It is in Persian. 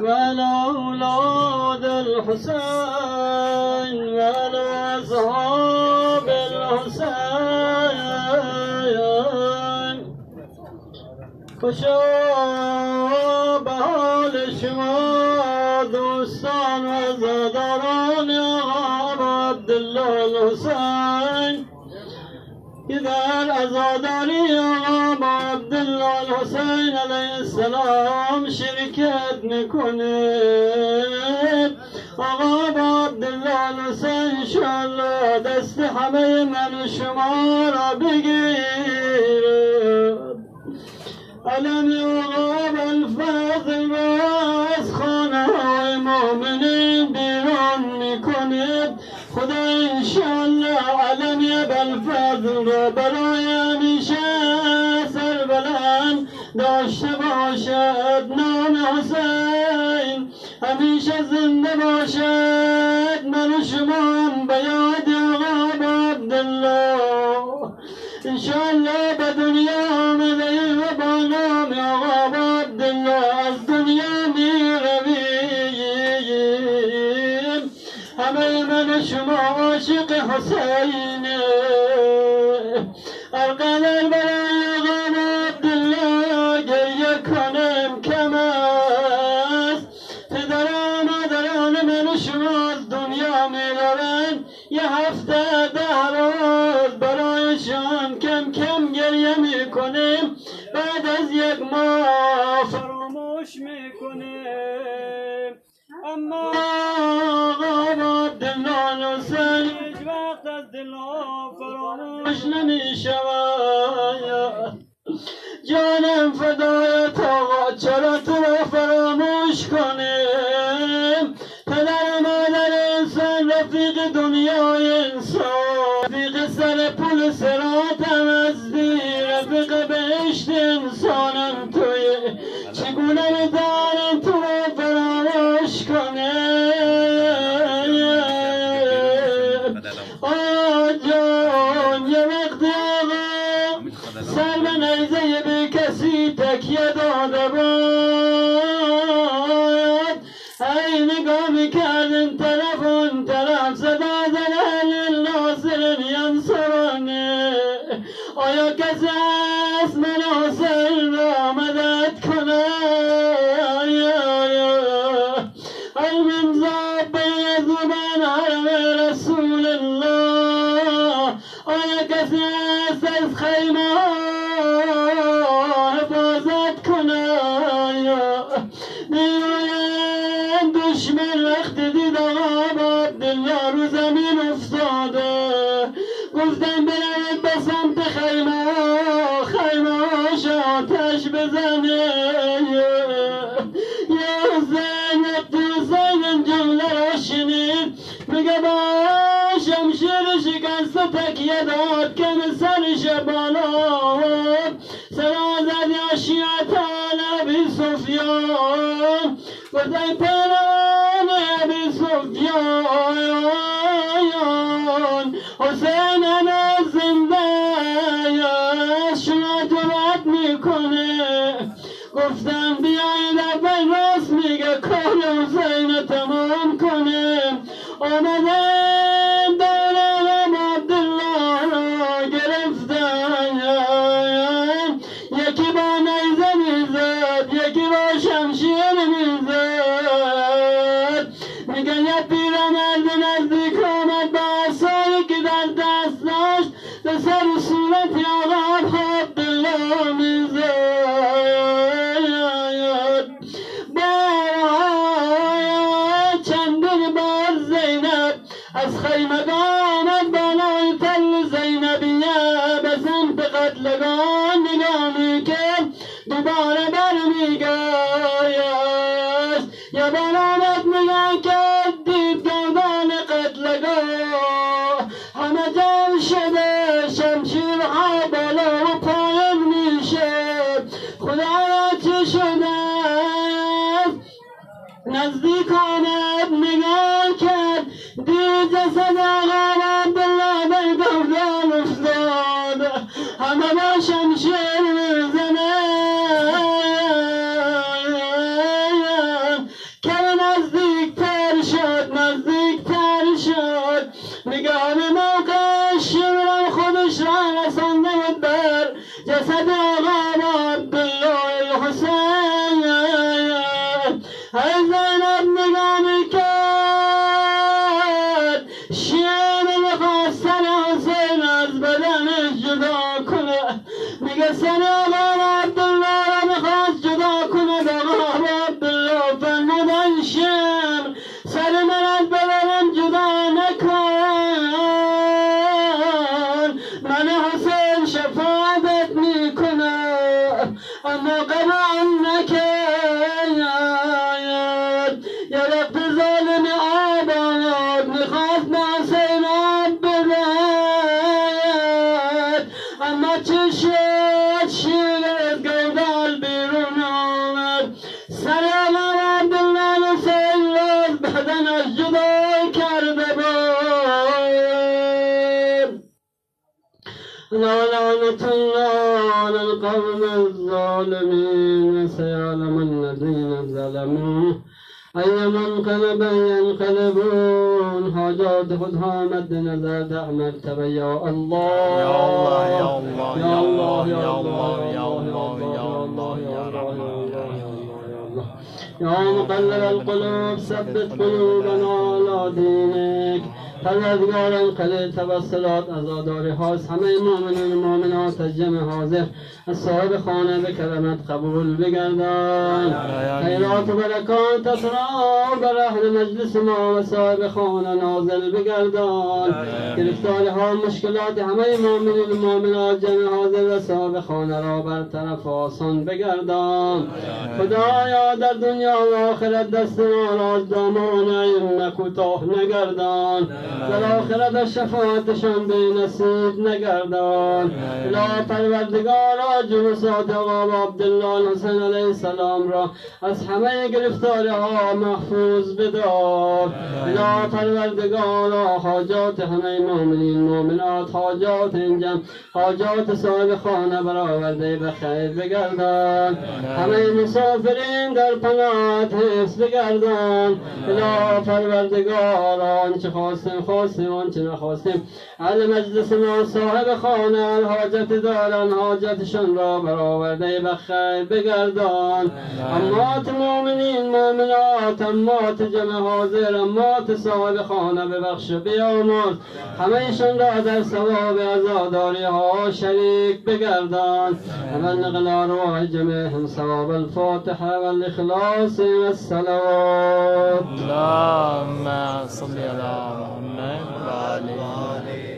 وعلى أولاد الحسين وعلى أصحاب الحسين خوشا به حال شما دوستان و عزاداران آقا عبدالله الحسین که در عزاداری آقا عبدالله الحسین علیه السلام شرکت میکنه. آقا عبدالله الحسین انشاءالله دست همه من و شما را بگیر. علم آقا بالفضل را از خانه های مؤمنین بیرون میکنه. خدا انشاءالله علم بالفضل را برای همیشه سربلند داشته باشد. نام حسین همیشه زنده باشد. من و شما به یاد آقا عبدالله انشاءالله به دنیا آمده و با نام آقا عبدالله از دنیا می رویم. همه من و شما عاشق حسینه. القدر برای آقا عبدالله گریه کنم کم است. پدر و مادران من و شما از دنیا می روند. یه هفته 10 روز برایشان کم کم گریه می کنیم. بعد از 1 ماه فراموش می کنیم. اما آقا عبدالله الحسین هیچ وقت از دلها فراموش نمی شود. جانم فدایت آقا چرا تو را فراموش کنیم. پدر مادر انسان رفیق دنیای انسان، رفیق سر پول صراط هم هستی، رفیق بهشت انسانم توی. چگونه می‌دانیم تو را فراموش کنیم. آقا جان یه وقتی آقا سر به نیزه بی کسی تکیه داده بود. ای نگاه میکرد این طرف اون طرف صدا زدن الناصر ینصرنی. آیا کسی هست من حسین را مدد کنه؟ ای من زاب زبان حرم رسول الله. آیا کسی هست از خیمه حفاظت کنه؟ دشمن وقتی دید آقا عبدالله رو زمین افتاده، گفتن برید به سمت خیمه هاش آتش بزنه. یا حسین وقتی حسین این جمله را شنید میگه با شمشیر شکسته تکیه داد که سرش بالا صدا زد یا شیعه ابی سفیان. گفت ای پیروان ابی سفیان حسین هنوز زنده شما جرأت میکنه. گفتم بیایید اول راست میگه کار حسین تمام کنه. آمدن دارم عبدالله را گرفتن. یکی با نیزه میزد یکی با شمشیر میزد. میگن یه پیرمرد نزدیک آمد با عصایی که در دست داشت به سر و صورت آقا عبدالله میزد. بارها چندین بار زینب از خیمگاه آمد بالای تل زینبیه به سمت قتلگاه نگاه میکرد. دوباره برمیگشت. یه بار آمد نگاه کرد دید گردان قتلگاه همه جمع شده، شمشیرها بالا و پایین میشه. خدایا چه شده؟ نزدیک آمد نگاه کرد دید جسد آقا عبدالله در گردان افتاد. همه با شمشیر میزنه. ای زینب نگامی کرد شیعه میخواست سر حسین از بدنش جدا کنه میگه سر آقا عبدالله را میخواست جدا کنه به آقا عبدالله فرمودن شیعه سر من از بدنم جدا نکن من حسین شفاعت میکنه اما قبول نکرد یا وقت ظالم آباد میخواست به حسین آب ببرد اما چه شد شیر از گودال بیرون آمد سر آقا عبدالله حسین را از بدنش جدا کرده بود لعنة الله على القوم الظالمين سيعلم الذين ظلموا أي منقلب ينقلبون حاجات خودها مد نظر ده مرتبه یا الله یا الله یا الله یا الله یا الله الله یا الله یا الله یا الله يا مقلب القلوب ثبت قلوبنا على دينك پروردگاران خلید توسلات عزاداری هاست همه مؤمنان مؤمنات جمع حاضر از صاحب خانه به کرمت قبول بگردان خیرات و برکات اسرار بر اهل مجلس ما و صاحب خانه نازل بگردان گرفتاری ها مشکلات همه مؤمنان مؤمنات جمع حاضر و صاحب خانه را برطرف آسان بگردان خدایا در دنیا و آخرت دست ما را از دامان ائمه کوتاه نگردان در آخرت شفاعتشان به نصیب نگردان اله پروردگارا جلوسات آقا عبدالله حسین علیه السلام را از همه گرفتاری ها محفوظ بدار اله پروردگارا حاجات همه مؤمنین مؤمنات حاجات این جمع حاجات صاحب خانه برآورده به خیر بگردان همه مسافرین در پناهت حفظ بگردان اله پروردگارا آنچه خواستیم آنچه نخواستیم اهل مجلس ما صاحب خانه حاجت دارن حاجتشان را برآورده به خیر بگردان امات مؤمنین مؤمنات امات جمع حاضر امات صاحب خانه ببخش و بیامرز همهشان را در ثواب عزاداری ها شریک بگردان و نقل ارواح جمعهم ثواب الفاتحه و الاخلاص و الصلوات اللهم صل على محمد وآله